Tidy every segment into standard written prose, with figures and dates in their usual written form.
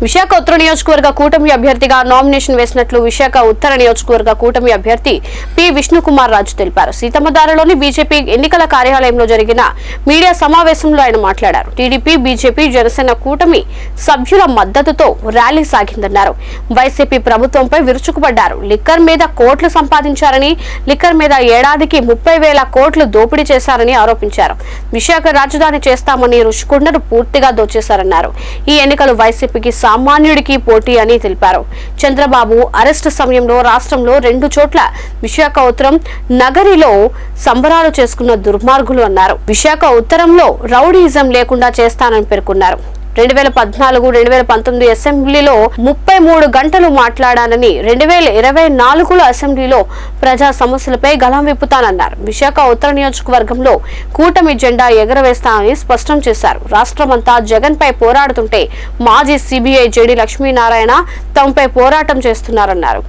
విశాఖ ఉత్తర నియోజకవర్గ కూటమి అభ్యర్థిగా నామినేషన్ వేసినట్లు విశాఖ ఉత్తర నియోజకవర్గ కూటమి అభ్యర్థి పి విష్ణుకుమార్ రాజు తెలిపారు. సీతమ్మదారిలోని బీజేపీ ఎన్నికల కార్యాలయంలో జరిగిన మీడియా సమావేశంలో ఆయన మాట్లాడారు. టీడీపీ, బీజేపీ, జనసేన కూటమి సభ్యుల మద్దతుతో ర్యాలీ సాగిందన్నారు. వైసీపీ ప్రభుత్వంపై విరుచుకుపడ్డారు. లిక్కర్ మీద కోట్లు సంపాదించారని, లిక్కర్ మీద ఏడాదికి 30,000 కోట్లు దోపిడీ చేశారని ఆరోపించారు. విశాఖ రాజధాని చేస్తామని రుషికొండను పూర్తిగా దోచేశారన్నారు. ఈ ఎన్నికలు వైసీపీకి సామాన్యుడికి పోటీ అని తెలిపారు. చంద్రబాబు అరెస్టు సమయంలో రాష్ట్రంలో 2 చోట్ల విశాఖ ఉత్తరం నగరిలో సంబరాలు చేసుకున్న దుర్మార్గులు అన్నారు. విశాఖ ఉత్తరంలో రౌడీయిజం లేకుండా చేస్తానని పేర్కొన్నారు. 2014-2019 అసెంబ్లీలో 33 గంటలు మాట్లాడానని, 2024లో అసెంబ్లీలో ప్రజా సమస్యలపై గళం విప్పుతానన్నారు. విశాఖ ఉత్తర నియోజకవర్గంలో కూటమి జెండా ఎగరవేస్తానని స్పష్టం చేశారు. రాష్ట్రమంతా జగన్ పై పోరాడుతుంటే మాజీ సిబిఐ జేడీ లక్ష్మీనారాయణ తమపై పోరాటం చేస్తున్నారన్నారు.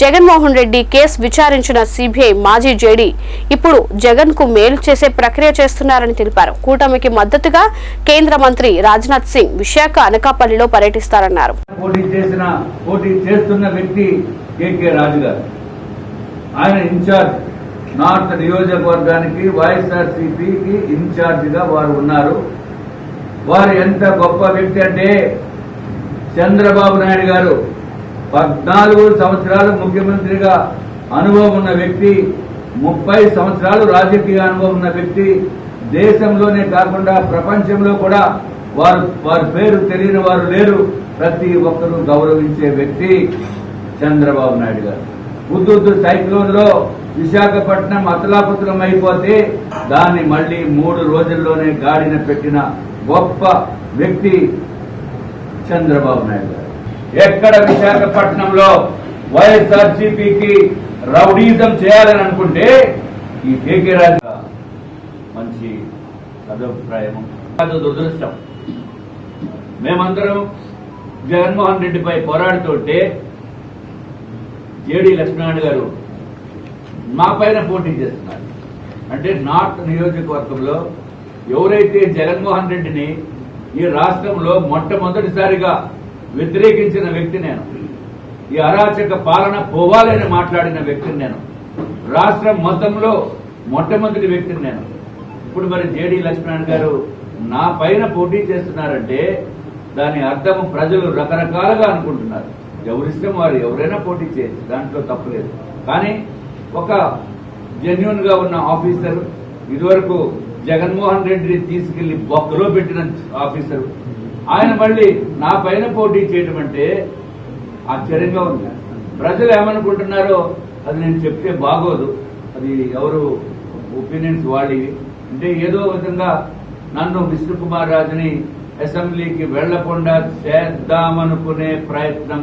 జగన్మోహన్ రెడ్డి కేసు విచారించిన సిబిఐ మాజీ జేడీ ఇప్పుడు జగన్ కు మేలు చేసే ప్రక్రియ చేస్తున్నారని తెలిపారు. కూటమికి మద్దతుగా కేంద్ర మంత్రి రాజ్నాథ్ సింగ్ విశాఖ అనకాపల్లిలో పర్యటిస్తారన్నారు. పోటీ చేస్తున్న వ్యక్తి కేకే రాజు గారు, ఆయన ఇన్ఛార్జ్ నార్త్ నియోజకవర్గానికి వైఎస్ఆర్సీపీకి ఇన్ఛార్జ్ గా వారు ఉన్నారు. వారు ఎంత గొప్ప వ్యక్తి అంటే, చంద్రబాబు నాయుడు గారు 14 సంవత్సరాలు ముఖ్యమంత్రిగా అనుభవం ఉన్న వ్యక్తి, 30 సంవత్సరాలు రాజకీయ అనుభవం ఉన్న వ్యక్తి, దేశంలోనే కాకుండా ప్రపంచంలో కూడా వారి పేరు తెలియని వారు లేరు. ప్రతి ఒక్కరూ గౌరవించే వ్యక్తి చంద్రబాబు నాయుడు గారు. హుద్హుద్ సైక్లోన్ లో విశాఖపట్నం అతలాకుతలం అయిపోతే దాన్ని మళ్లీ 3 రోజుల్లోనే గాడిన పెట్టిన గొప్ప వ్యక్తి చంద్రబాబు నాయుడు గారు. ఎక్కడ విశాఖపట్నంలో వైఎస్ఆర్సీపీకి రౌడీజం చేయాలని అనుకుంటే ఈ కేకే రాజు మంచి అభిప్రాయం, అది దురదృష్టం. మేమందరం జగన్మోహన్ రెడ్డిపై పోరాడుతుంటే జేడీ లక్ష్మీనారాయణ గారు మా పైన పోటీ చేస్తున్నారు. అంటే నార్త్ నియోజకవర్గంలో ఎవరైతే జగన్మోహన్ రెడ్డిని ఈ రాష్ట్రంలో మొట్టమొదటిసారిగా వ్యతిరేకించిన వ్యక్తి నేను, ఈ అరాచక పాలన పోవాలని మాట్లాడిన వ్యక్తిని నేను, రాష్ట్రం మొత్తంలో మొట్టమొదటి వ్యక్తిని నేను. ఇప్పుడు మరి జేడీ లక్ష్మీనారాయణ గారు నా పైన పోటీ చేస్తున్నారంటే దాని అర్థం ప్రజలు రకరకాలుగా అనుకుంటున్నారు. ఎవరిష్టం వారు, ఎవరైనా పోటీ చేయొచ్చు, దాంట్లో తప్పులేదు. కానీ ఒక జెన్యూన్ గా ఉన్న ఆఫీసర్, ఇదివరకు జగన్మోహన్ రెడ్డిని తీసుకెళ్లి బొక్కలో పెట్టిన ఆఫీసర్, ఆయన మళ్ళీ నా పైన పోటీ చేయడం అంటే ఆశ్చర్యంగా ఉంది. ప్రజలు ఏమనుకుంటున్నారో అది నేను చెప్తే బాగోదు, అది ఎవరు ఒపీనియన్స్ వాళ్ళవి. అంటే ఏదో విధంగా నన్ను విష్ణుకుమార్ రాజుని అసెంబ్లీకి వెళ్లకుండా చేద్దామనుకునే ప్రయత్నం